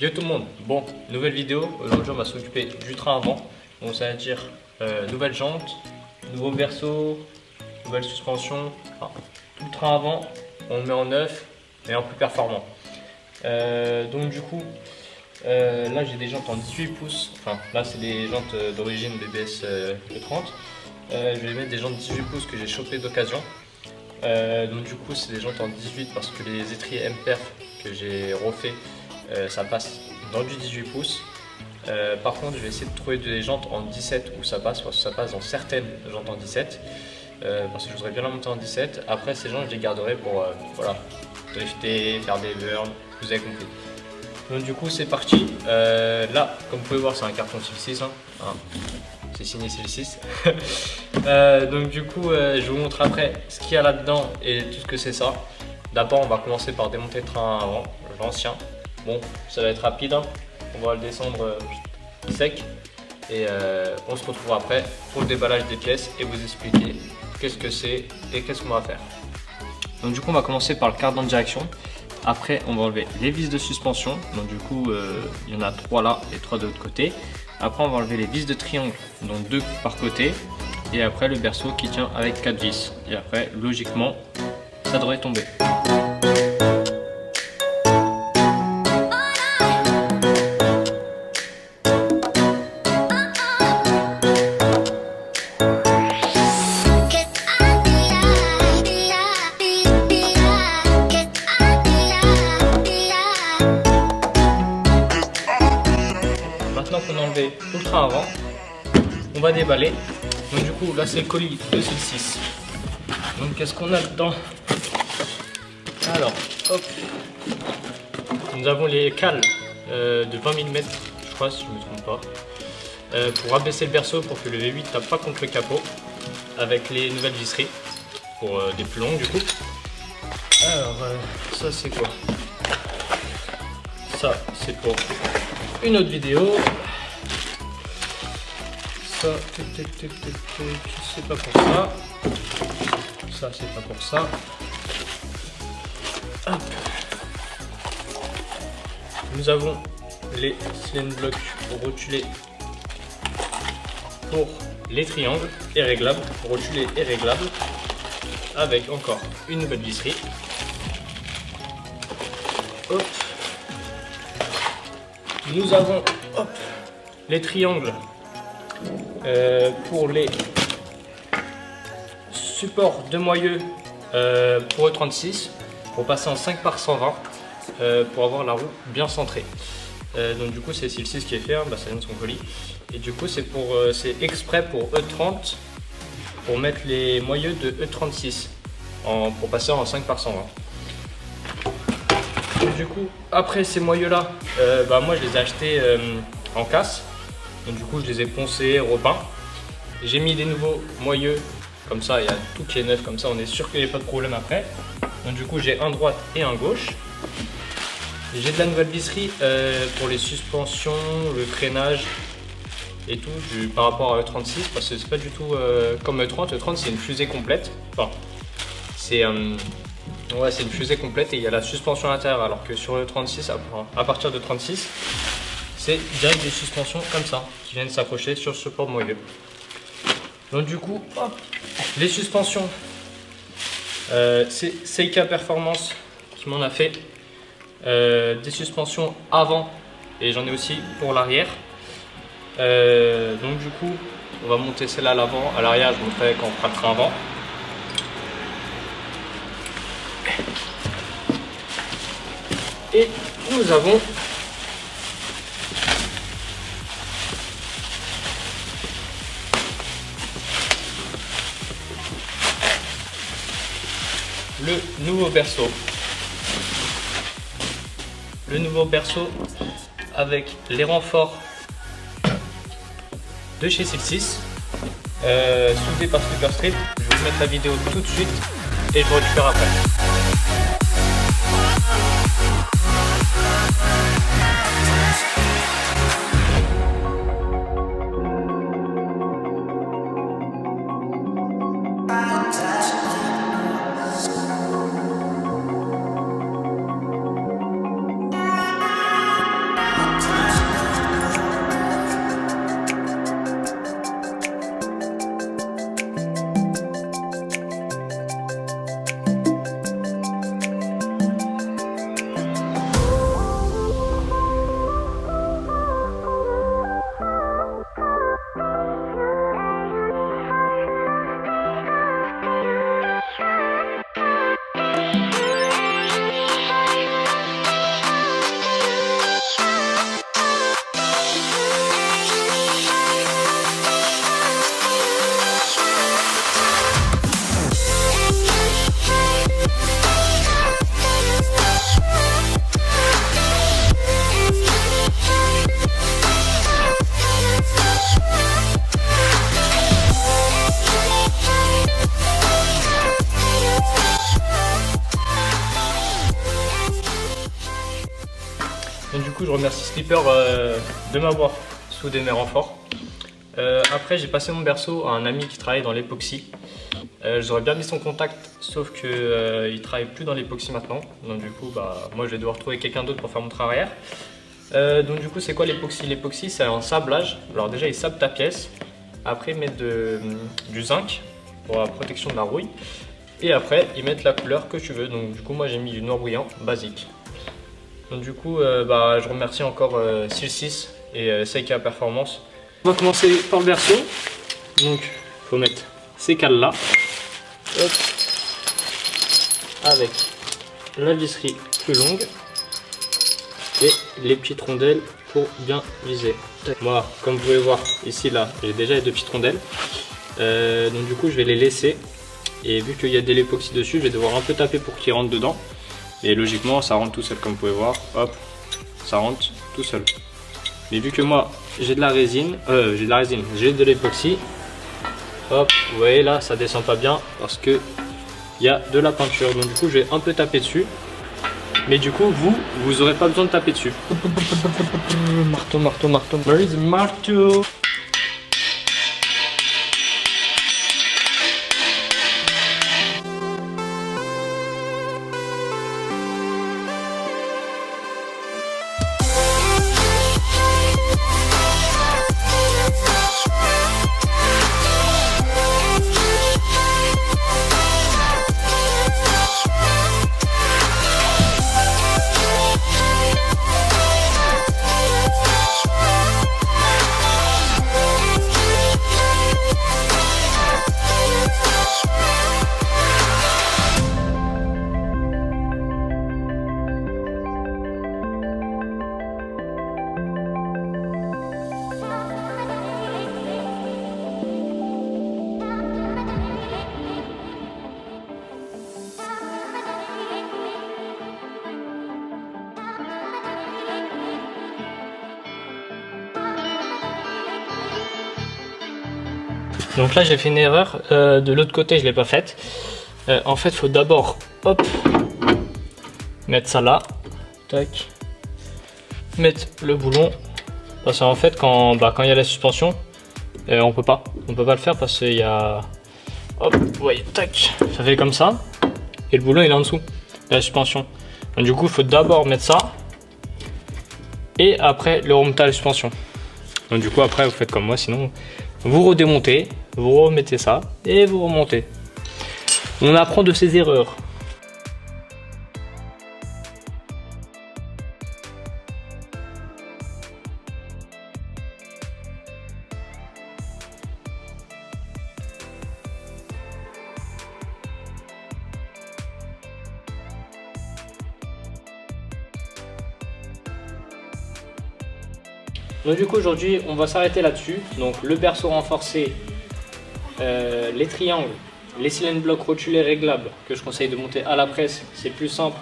Yo tout le monde, bon, nouvelle vidéo, aujourd'hui on va s'occuper du train avant, donc ça veut dire nouvelle jante, nouveau berceau, nouvelle suspension, enfin, tout le train avant, on le met en neuf et en plus performant. Donc du coup, là j'ai des jantes en 18 pouces, enfin là c'est des jantes d'origine BBS E30, je vais mettre des jantes 18 pouces que j'ai chopé d'occasion. Donc du coup c'est des jantes en 18 parce que les étriers MPerf que j'ai refait ça passe dans du 18 pouces. Par contre je vais essayer de trouver des jantes en 17 où ça passe, parce que ça passe dans certaines jantes en 17 parce que je voudrais bien la monter en 17. Après ces jantes je les garderai pour voilà, drifter, faire des burns, vous avez compris. Donc du coup c'est parti. Là comme vous pouvez voir c'est un carton Sil6 hein. C'est signé Sil6. Donc du coup je vous montre après ce qu'il y a là-dedans et tout ce que c'est ça. D'abord on va commencer par démonter le train avant, l'ancien. Bon ça va être rapide hein. On va le descendre sec et on se retrouvera après pour le déballage des pièces et vous expliquer qu'est-ce que c'est et qu'est-ce qu'on va faire. Donc du coup on va commencer par le cardan de direction. Après on va enlever les vis de suspension, donc du coup il y en a 3 là et 3 de l'autre côté. Après on va enlever les vis de triangle, donc 2 par côté. Et après le berceau qui tient avec 4 vis. Et après logiquement ça devrait tomber. Maintenant qu'on a enlevé tout le train avant, on va déballer. Donc du coup là c'est le colis de Sil6. Donc qu'est-ce qu'on a dedans? Alors hop, nous avons les cales de 20 mm, je crois si je ne me trompe pas, pour abaisser le berceau pour que le V8 tape pas contre le capot, avec les nouvelles visseries pour des plus longues du coup. Alors ça c'est quoi? Ça c'est pour une autre vidéo. Ça, c'est pas pour ça. Ça, c'est pas pour ça. Hop. Nous avons les cylindres blocs rotulés pour les triangles et réglables, rotulés et réglables, avec encore une nouvelle visserie. Hop. Nous avons hop, les triangles pour les supports de moyeu pour E36 pour passer en 5 par 120 pour avoir la roue bien centrée. Donc du coup c'est Sil6 qui est fait, hein, bah, ça vient de son colis. Et du coup c'est exprès pour E30 pour mettre les moyeux de E36 pour passer en 5 par 120. Du coup, après ces moyeux là, moi je les ai achetés en casse. Donc du coup je les ai poncés, repeints. J'ai mis des nouveaux moyeux, comme ça il y a tout qui est neuf, comme ça on est sûr qu'il n'y a pas de problème après. Donc du coup j'ai un droite et un gauche. J'ai de la nouvelle visserie pour les suspensions, le freinage et tout par rapport à E36, parce que c'est pas du tout comme E30. E30 c'est une fusée complète. Enfin, ouais, c'est une fusée complète et il y a la suspension à l'intérieur, alors que sur le 36, à partir de 36, c'est direct des suspensions comme ça, qui viennent s'accrocher sur ce support de moyeu. Donc du coup, hop, les suspensions, c'est Seika Performance qui m'en a fait des suspensions avant, et j'en ai aussi pour l'arrière. Donc du coup, on va monter celle-là à l'avant, à l'arrière, je vous montrerai quand on fera le train avant. Et nous avons le nouveau berceau. Le nouveau berceau avec les renforts de chez Sil6, soudé par Super Street. Je vais vous mettre la vidéo tout de suite et je vous récupère après. je remercie Slipper de m'avoir soudé mes renforts. Après, j'ai passé mon berceau à un ami qui travaille dans l'époxy. J'aurais bien mis son contact, sauf que il travaille plus dans l'époxy maintenant. Donc du coup, moi je vais devoir trouver quelqu'un d'autre pour faire mon train arrière. Donc du coup, c'est quoi l'époxy? L'époxy, c'est un sablage. Alors déjà, il sable ta pièce. Après, ils mettent du zinc pour la protection de la rouille. Et après, ils mettent la couleur que tu veux. Donc du coup, moi j'ai mis du noir brillant basique. Donc du coup, je remercie encore Sil 6 et Seika Performance. On va commencer par le berceau. Donc, il faut mettre ces cales là. Hop. Avec la visserie plus longue et les petites rondelles pour bien viser. Moi, comme vous pouvez voir ici là, j'ai déjà les deux petites rondelles. Donc du coup, je vais les laisser. Et vu qu'il y a de l'époxy dessus, je vais devoir un peu taper pour qu'ils rentrent dedans. Et logiquement, ça rentre tout seul comme vous pouvez voir. Hop, ça rentre tout seul. Mais vu que moi, j'ai de la résine, j'ai de l'époxy. Hop, vous voyez là, ça descend pas bien parce que il y a de la peinture. Donc du coup, je vais un peu taper dessus. Mais du coup, vous aurez pas besoin de taper dessus. Marteau, marteau, marteau. Where is the marteau? Donc là j'ai fait une erreur, de l'autre côté je l'ai pas faite. En fait il faut d'abord mettre ça là, tac, mettre le boulon, parce qu'en fait quand il y a la suspension, on peut pas le faire parce qu'il y a, hop, vous voyez, tac, ça fait comme ça, et le boulon il est en dessous de la suspension. Donc du coup il faut d'abord mettre ça, et après le remonter à la suspension. Donc du coup après vous faites comme moi, sinon vous redémontez, vous remettez ça et vous remontez. On apprend de ses erreurs. Donc du coup aujourd'hui on va s'arrêter là-dessus. Donc le berceau renforcé, les triangles, les cylindres blocs rotulés réglables que je conseille de monter à la presse, c'est plus simple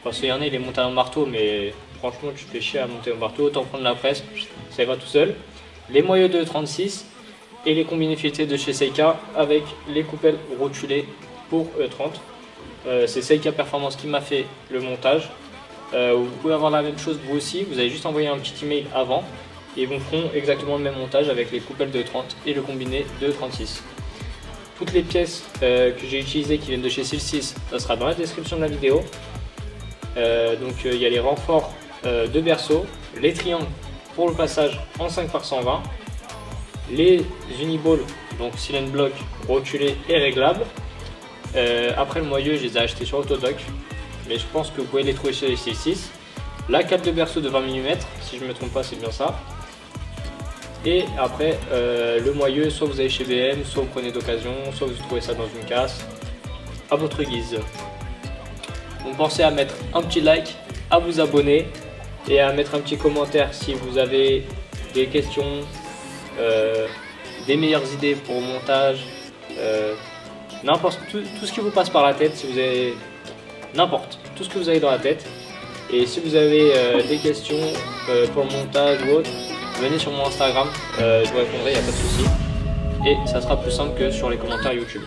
parce qu'il y en a, il est monté à un marteau, mais franchement tu te fais chier à monter au marteau, autant prendre la presse, ça va tout seul. Les moyeux de 36 et les combinés filetés de chez Seika avec les coupelles rotulées pour E30. C'est Seika Performance qui m'a fait le montage. Vous pouvez avoir la même chose vous aussi, vous avez juste envoyé un petit email avant et ils vous feront exactement le même montage avec les coupelles de 30 et le combiné de 36. Toutes les pièces que j'ai utilisées qui viennent de chez Sil 6, ça sera dans la description de la vidéo. Donc il y a les renforts de berceau, les triangles pour le passage en 5x120, les uniballs, donc cylindre bloc rotulés et réglables. Après le moyeu, je les ai achetés sur Autodoc, mais je pense que vous pouvez les trouver chez Sil 6. La cale de berceau de 20 mm, si je ne me trompe pas, c'est bien ça. Et après le moyeu, soit vous allez chez BM, soit vous prenez d'occasion, soit vous trouvez ça dans une casse, à votre guise. Donc pensez à mettre un petit like, à vous abonner et à mettre un petit commentaire si vous avez des questions, des meilleures idées pour le montage, n'importe tout ce qui vous passe par la tête, si vous avez n'importe, tout ce que vous avez dans la tête. Et si vous avez des questions pour le montage ou autre, venez sur mon Instagram, je vous répondrai, il n'y a pas de souci. Et ça sera plus simple que sur les commentaires YouTube.